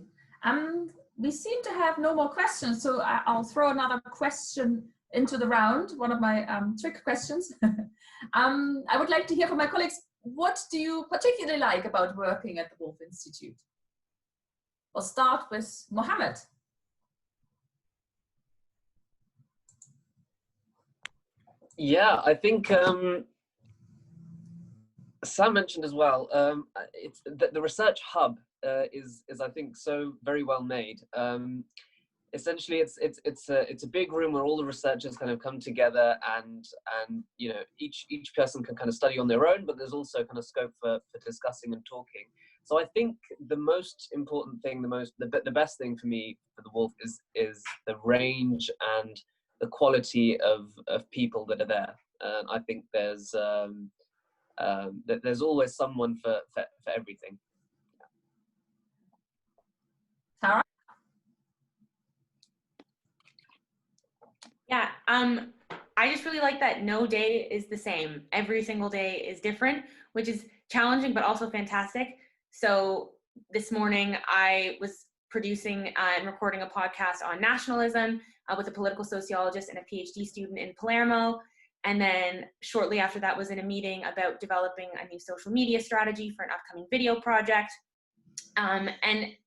We seem to have no more questions, so I'll throw another question into the round, one of my trick questions. I would like to hear from my colleagues, what do you particularly like about working at the Woolf Institute? We'll start with Mohammed. Yeah, I think Sam mentioned as well, it's the research hub is I think so very well made. Essentially, it's a big room where all the researchers kind of come together, and you know, each person can kind of study on their own, but there's also kind of scope for discussing and talking. So I think the most important thing, the best thing for me for the Woolf is the range and the quality of people that are there. I think there's always someone for everything. Tara? Yeah, I just really like that no day is the same. Every single day is different, which is challenging, but also fantastic. So this morning I was producing and recording a podcast on nationalism with a political sociologist and a PhD student in Palermo. And then shortly after that was in a meeting about developing a new social media strategy for an upcoming video project. And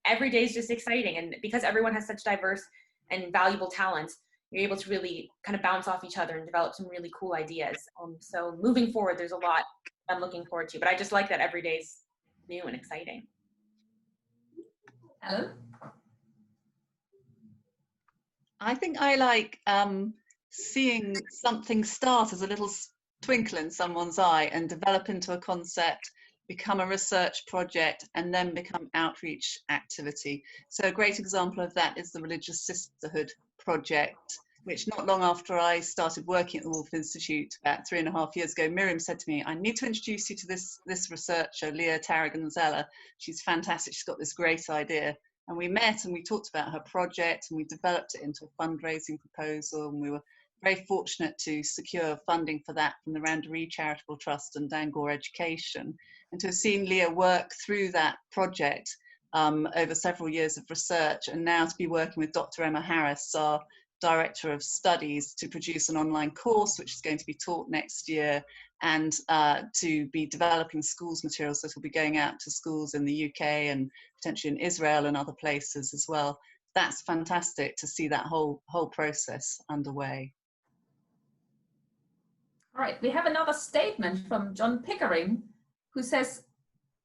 every day is just exciting. And because everyone has such diverse and valuable talents, you're able to really kind of bounce off each other and develop some really cool ideas. So moving forward, there's a lot I'm looking forward to, but I just like that every day's new and exciting. Helen? I think I like seeing something start as a little twinkle in someone's eye and develop into a concept, become a research project, and then become outreach activity. So a great example of that is the Religious Sisterhood project, which not long after I started working at the Woolf Institute about 3.5 years ago, Miriam said to me, I need to introduce you to this researcher, Leah Tarragon-Zeller. She's fantastic, she's got this great idea. And we met and we talked about her project, and we developed it into a fundraising proposal, and we were very fortunate to secure funding for that from the Randaree Charitable Trust and Dangor Education. And to have seen Leah work through that project over several years of research, and now to be working with Dr. Emma Harris, our Director of Studies, to produce an online course which is going to be taught next year, and to be developing schools materials that will be going out to schools in the UK and potentially in Israel and other places as well. That's fantastic to see that whole process underway. All right, we have another statement from John Pickering, who says,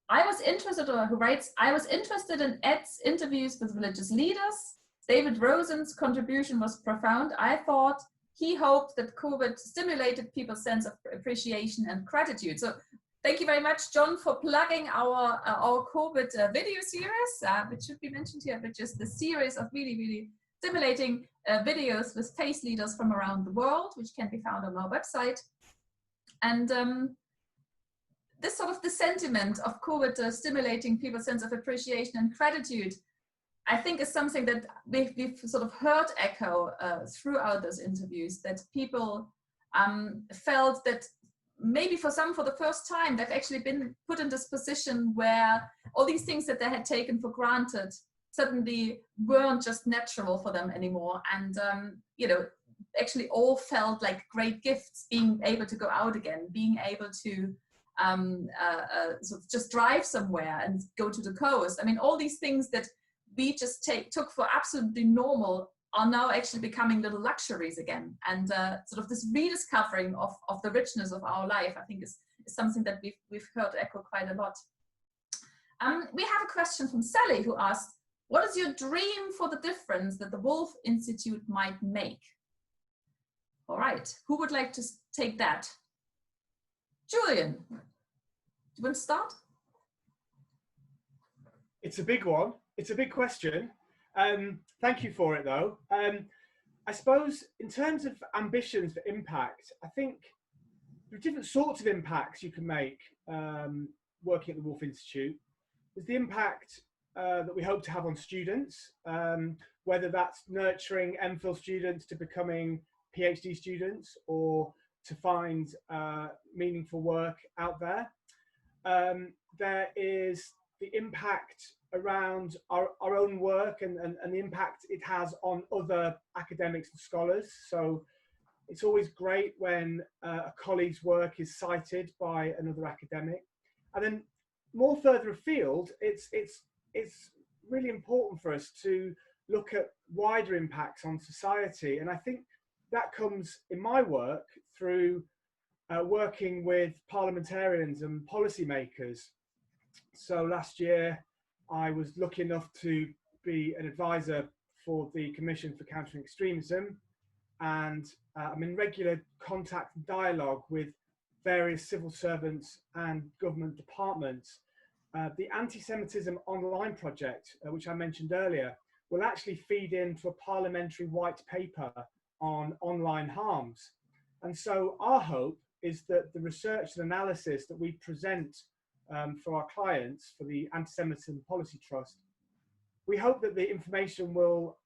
who writes, I was interested in Ed's interviews with religious leaders. David Rosen's contribution was profound. I thought he hoped that COVID stimulated people's sense of appreciation and gratitude. So thank you very much, John, for plugging our COVID video series, which should be mentioned here, which is the series of really, really stimulating videos with faith leaders from around the world, which can be found on our website. And this sort of the sentiment of COVID stimulating people's sense of appreciation and gratitude, I think is something that we've sort of heard echo throughout those interviews, that people felt that maybe for some, for the first time, they've actually been put in this position where all these things that they had taken for granted suddenly weren't just natural for them anymore. And, you know, actually all felt like great gifts, being able to go out again, being able to sort of just drive somewhere and go to the coast. I mean, all these things that we just took for absolutely normal are now actually becoming little luxuries again. And sort of this rediscovering of the richness of our life, I think is something that we've heard echo quite a lot. We have a question from Sally, who asked, what is your dream for the difference that the Woolf Institute might make? All right, who would like to take that? Julian, do you want to start? It's a big one. It's a big question. Thank you for it, though. I suppose in terms of ambitions for impact, I think there are different sorts of impacts you can make working at the Woolf Institute. There's the impact that we hope to have on students, whether that's nurturing MPhil students to becoming PhD students or to find meaningful work out there. There is the impact around our own work and the impact it has on other academics and scholars. So it's always great when a colleague's work is cited by another academic. And then more further afield, it's really important for us to look at wider impacts on society. And I think that comes in my work through working with parliamentarians and policymakers. So last year, I was lucky enough to be an advisor for the Commission for Countering Extremism, and I'm in regular contact and dialogue with various civil servants and government departments. The Anti-Semitism Online project, which I mentioned earlier, will actually feed into a parliamentary white paper on online harms. And so our hope is that the research and analysis that we present for our clients, for the Anti-Semitism Policy Trust, we hope that the information will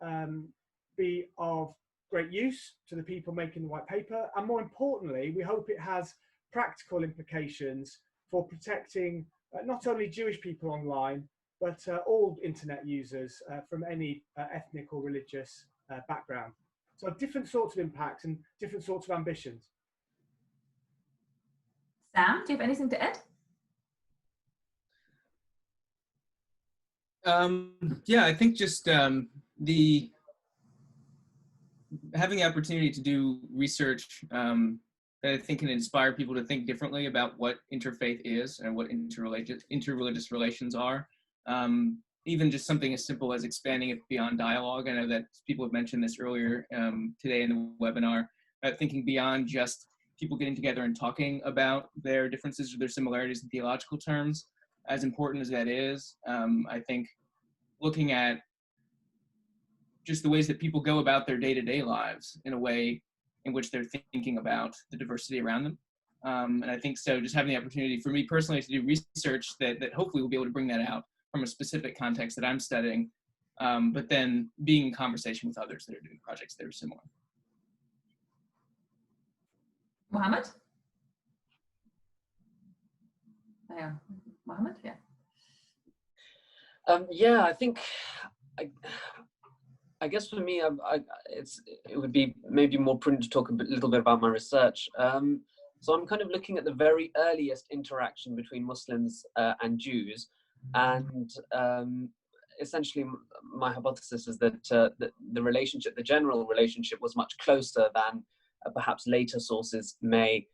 be of great use to the people making the white paper. And more importantly, we hope it has practical implications for protecting not only Jewish people online, but all internet users from any ethnic or religious background. So different sorts of impacts and different sorts of ambitions. Sam, do you have anything to add? Yeah, I think just having the opportunity to do research that I think can inspire people to think differently about what interfaith is and what interreligious relations are. Even just something as simple as expanding it beyond dialogue. I know that people have mentioned this earlier today in the webinar, about thinking beyond just people getting together and talking about their differences or their similarities in theological terms. As important as that is, I think looking at just the ways that people go about their day-to-day lives in a way in which they're thinking about the diversity around them. And I think so just having the opportunity for me personally to do research that hopefully will be able to bring that out from a specific context that I'm studying, but then being in conversation with others that are doing projects that are similar. Mohammed? Yeah, Mohammed, yeah. Yeah, I think, I guess for me, it would be maybe more prudent to talk a little bit about my research. So I'm kind of looking at the very earliest interaction between Muslims and Jews, and essentially my hypothesis is that the relationship, the general relationship, was much closer than perhaps later sources may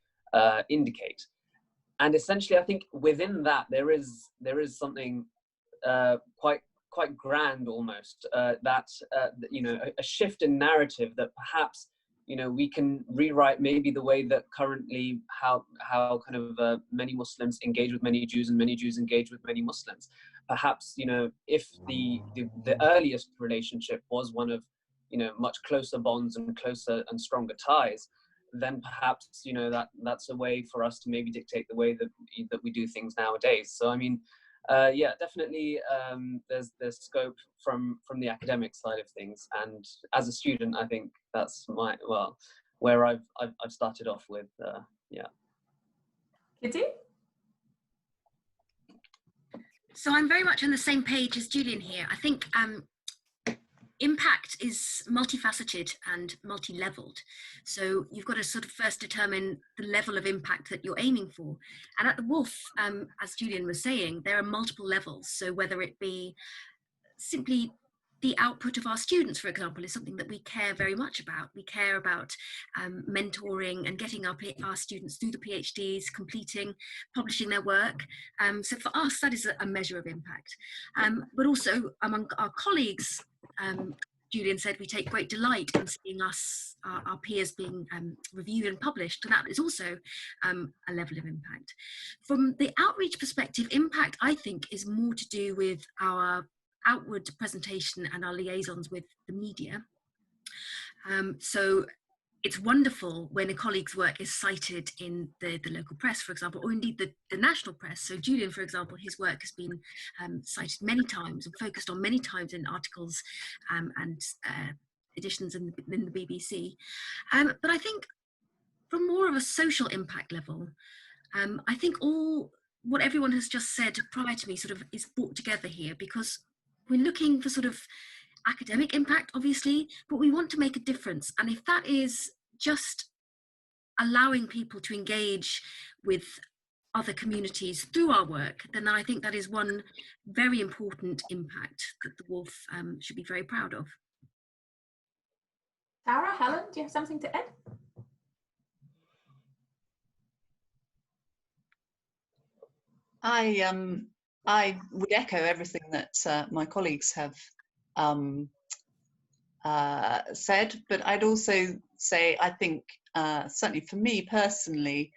indicate. And essentially, I think within that there is something quite grand almost, that you know, a shift in narrative that perhaps, you know, we can rewrite maybe the way that currently how kind of many Muslims engage with many Jews and many Jews engage with many Muslims. Perhaps, you know, if the earliest relationship was one of, you know, much closer bonds and closer and stronger ties, then perhaps, you know, that's a way for us to maybe dictate the way that we do things nowadays. So I mean, yeah, definitely there's scope from the academic side of things, and as a student, I think that's where I've started off with. Yeah. Kitty? So I'm very much on the same page as Julian here. I think impact is multifaceted and multi-leveled. So you've got to sort of first determine the level of impact that you're aiming for. And at the Woolf, as Julian was saying, there are multiple levels. So whether it be simply the output of our students, for example, is something that we care very much about. We care about mentoring and getting our students through the PhDs, completing, publishing their work. So for us, that is a measure of impact. But also among our colleagues, Julian said we take great delight in seeing our peers being reviewed and published, and that is also a level of impact. From the outreach perspective, impact, I think, is more to do with our outward presentation and our liaisons with the media. So it's wonderful when a colleague's work is cited in the local press, for example, or indeed the national press. So Julian, for example, his work has been cited many times and focused on many times in articles and editions in the BBC. But I think from more of a social impact level, I think what everyone has just said prior to me sort of is brought together here, because we're looking for sort of academic impact, obviously, but we want to make a difference. And if that is just allowing people to engage with other communities through our work, then I think that is one very important impact that the Woolf should be very proud of. Tara, Helen, do you have something to add? I would echo everything that my colleagues have said, but I'd also say I think certainly for me personally,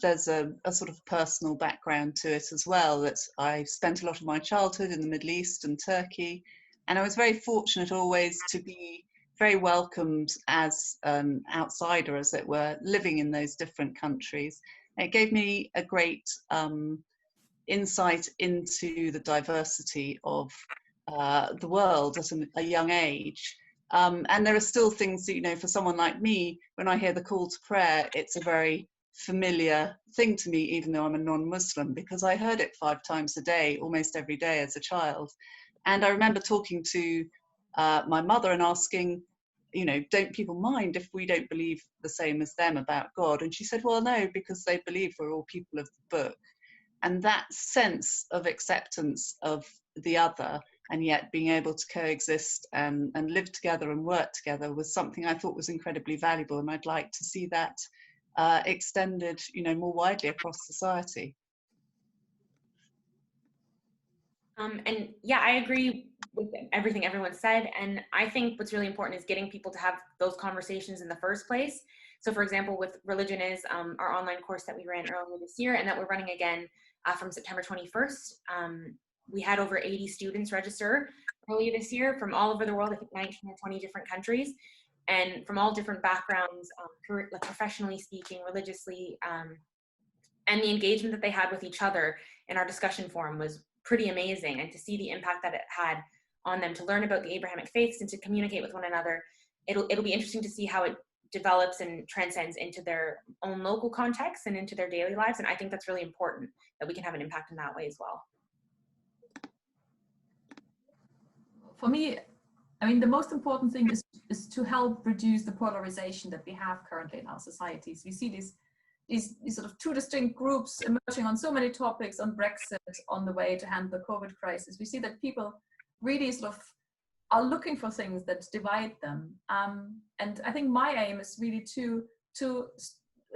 there's a sort of personal background to it as well, that I spent a lot of my childhood in the Middle East and Turkey, and I was very fortunate always to be very welcomed as an outsider, as it were, living in those different countries. It gave me a great insight into the diversity of the world at a young age. And there are still things that, you know, for someone like me, when I hear the call to prayer, it's a very familiar thing to me, even though I'm a non-Muslim, because I heard it 5 times a day, almost every day as a child. And I remember talking to my mother and asking, you know, don't people mind if we don't believe the same as them about God? And she said, well, no, because they believe we're all people of the book. And that sense of acceptance of the other, and yet being able to coexist and live together and work together, was something I thought was incredibly valuable. And I'd like to see that extended, you know, more widely across society. And yeah, I agree with everything everyone said. And I think what's really important is getting people to have those conversations in the first place. So for example, with Religion Is, our online course that we ran earlier this year and that we're running again from September 21st, we had over 80 students register earlier this year from all over the world, I think 19 or 20 different countries, and from all different backgrounds, like professionally speaking, religiously, and the engagement that they had with each other in our discussion forum was pretty amazing. And to see the impact that it had on them, to learn about the Abrahamic faiths and to communicate with one another, it'll be interesting to see how it develops and transcends into their own local context and into their daily lives. And I think that's really important, that we can have an impact in that way as well. For me, I mean, the most important thing is to help reduce the polarization that we have currently in our societies. We see these sort of 2 distinct groups emerging on so many topics, on Brexit, on the way to handle the COVID crisis. We see that people really sort of are looking for things that divide them. And I think my aim is really to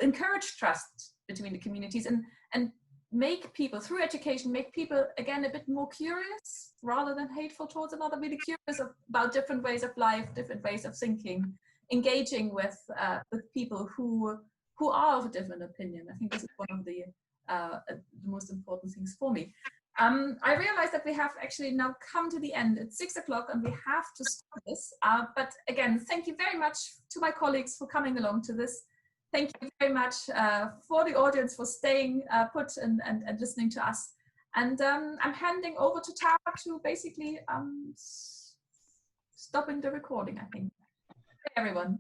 encourage trust between the communities and make people, through education, make people, again, a bit more curious rather than hateful towards another, really curious about different ways of life, different ways of thinking, engaging with people who are of a different opinion. I think this is one of the most important things for me. I realize that we have actually now come to the end at 6 o'clock and we have to stop this. But again, thank you very much to my colleagues for coming along to this. Thank you very much for the audience for staying put and listening to us. And I'm handing over to Tara to basically stopping the recording, I think. Hey, everyone.